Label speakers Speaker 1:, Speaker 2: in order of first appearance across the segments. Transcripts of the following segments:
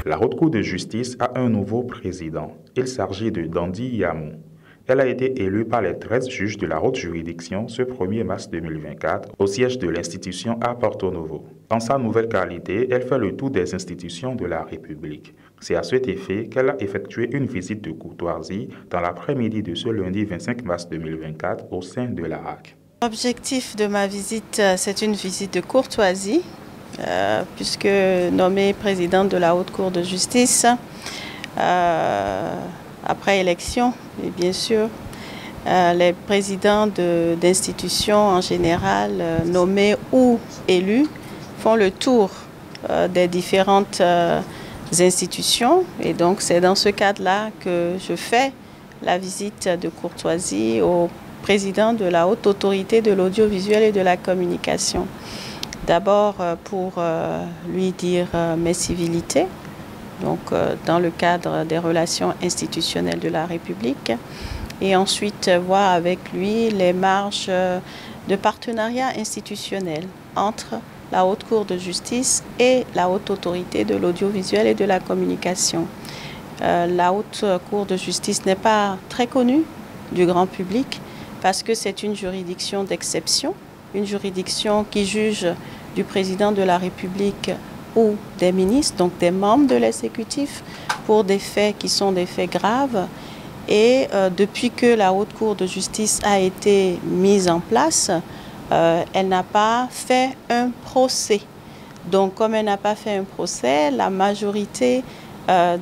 Speaker 1: La Haute Cour de justice a un nouveau président. Il s'agit de Dandy Yamou. Elle a été élue par les 13 juges de la haute juridiction ce 1er mars 2024 au siège de l'institution à Porto Novo. En sa nouvelle qualité, elle fait le tour des institutions de la République. C'est à cet effet qu'elle a effectué une visite de courtoisie dans l'après-midi de ce lundi 25 mars 2024 au sein de la HAC.
Speaker 2: L'objectif de ma visite, c'est une visite de courtoisie, puisque nommée présidente de la Haute Cour de justice, après élection, et bien sûr, les présidents d'institutions en général, nommés ou élus, font le tour des différentes institutions. Et donc, c'est dans ce cadre-là que je fais la visite de courtoisie au président de la Haute Autorité de l'Audiovisuel et de la Communication. D'abord, pour lui dire mes civilités, donc dans le cadre des relations institutionnelles de la République, et ensuite voir avec lui les marges de partenariat institutionnel entre la Haute Cour de justice et la Haute Autorité de l'Audiovisuel et de la Communication. La Haute Cour de justice n'est pas très connue du grand public parce que c'est une juridiction d'exception, une juridiction qui juge du président de la République ou des ministres, donc des membres de l'exécutif, pour des faits qui sont des faits graves. Et depuis que la Haute Cour de justice a été mise en place, elle n'a pas fait un procès. Donc comme elle n'a pas fait un procès, la majorité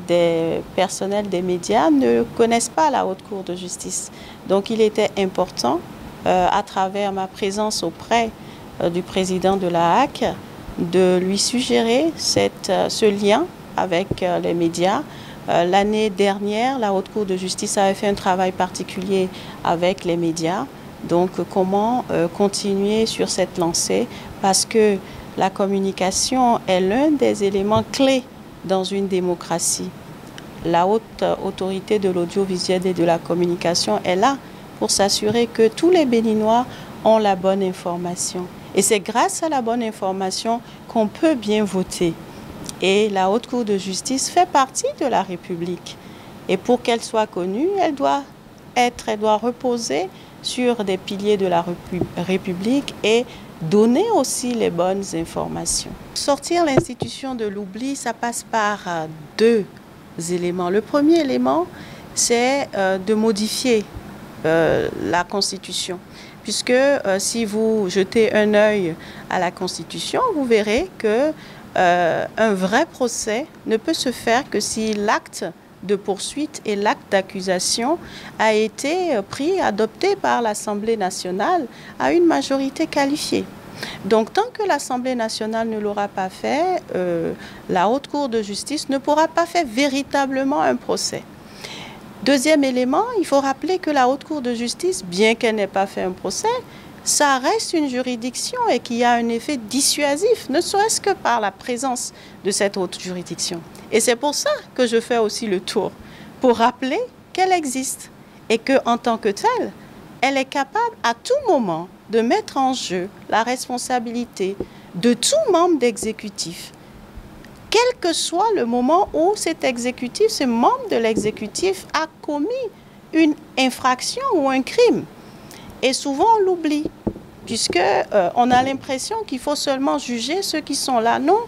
Speaker 2: des personnels des médias ne connaissent pas la Haute Cour de justice. Donc il était important, à travers ma présence auprès du président de la HAC, de lui suggérer ce lien avec les médias. L'année dernière, la Haute Cour de justice avait fait un travail particulier avec les médias. Donc comment continuer sur cette lancée, parce que la communication est l'un des éléments clés dans une démocratie. La Haute Autorité de l'Audiovisuel et de la Communication est là pour s'assurer que tous les Béninois ont la bonne information. Et c'est grâce à la bonne information qu'on peut bien voter. Et la Haute Cour de justice fait partie de la République. Et pour qu'elle soit connue, elle doit reposer sur des piliers de la République et donner aussi les bonnes informations. Sortir l'institution de l'oubli, ça passe par deux éléments. Le premier élément, c'est de modifier la Constitution. Puisque si vous jetez un œil à la Constitution, vous verrez que un vrai procès ne peut se faire que si l'acte de poursuite et l'acte d'accusation a été adopté par l'Assemblée nationale à une majorité qualifiée. Donc tant que l'Assemblée nationale ne l'aura pas fait, la Haute Cour de justice ne pourra pas faire véritablement un procès. Deuxième élément, il faut rappeler que la Haute Cour de justice, bien qu'elle n'ait pas fait un procès, ça reste une juridiction et qu'il y a un effet dissuasif, ne serait-ce que par la présence de cette haute juridiction. Et c'est pour ça que je fais aussi le tour, pour rappeler qu'elle existe et qu'en tant que telle, elle est capable à tout moment de mettre en jeu la responsabilité de tout membre d'exécutif, quel que soit le moment où cet exécutif, ce membre de l'exécutif a commis une infraction ou un crime. Et souvent on l'oublie, puisqu'on a l'impression qu'il faut seulement juger ceux qui sont là. Non,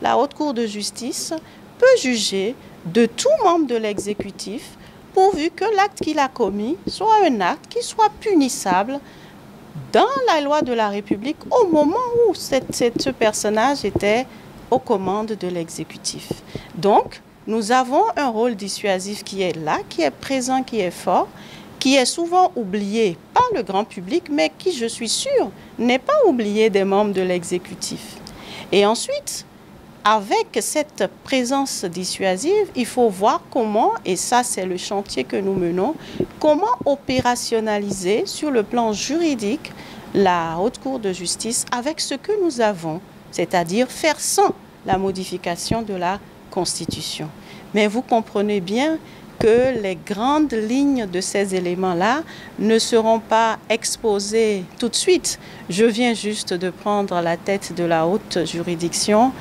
Speaker 2: la Haute Cour de justice peut juger de tout membre de l'exécutif, pourvu que l'acte qu'il a commis soit un acte qui soit punissable dans la loi de la République au moment où ce personnage était aux commandes de l'exécutif. Donc, nous avons un rôle dissuasif qui est là, qui est présent, qui est fort, qui est souvent oublié par le grand public, mais qui, je suis sûre, n'est pas oublié des membres de l'exécutif. Et ensuite, avec cette présence dissuasive, il faut voir comment, et ça c'est le chantier que nous menons, comment opérationnaliser sur le plan juridique la Haute Cour de justice avec ce que nous avons, c'est-à-dire faire sans la modification de la Constitution. Mais vous comprenez bien que les grandes lignes de ces éléments-là ne seront pas exposées tout de suite. Je viens juste de prendre la tête de la haute juridiction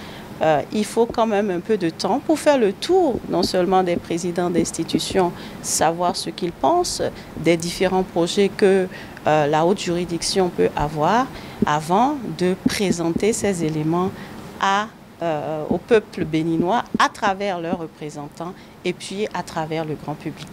Speaker 2: il faut quand même un peu de temps pour faire le tour, non seulement des présidents d'institutions, savoir ce qu'ils pensent des différents projets que la haute juridiction peut avoir, avant de présenter ces éléments au peuple béninois à travers leurs représentants et puis à travers le grand public.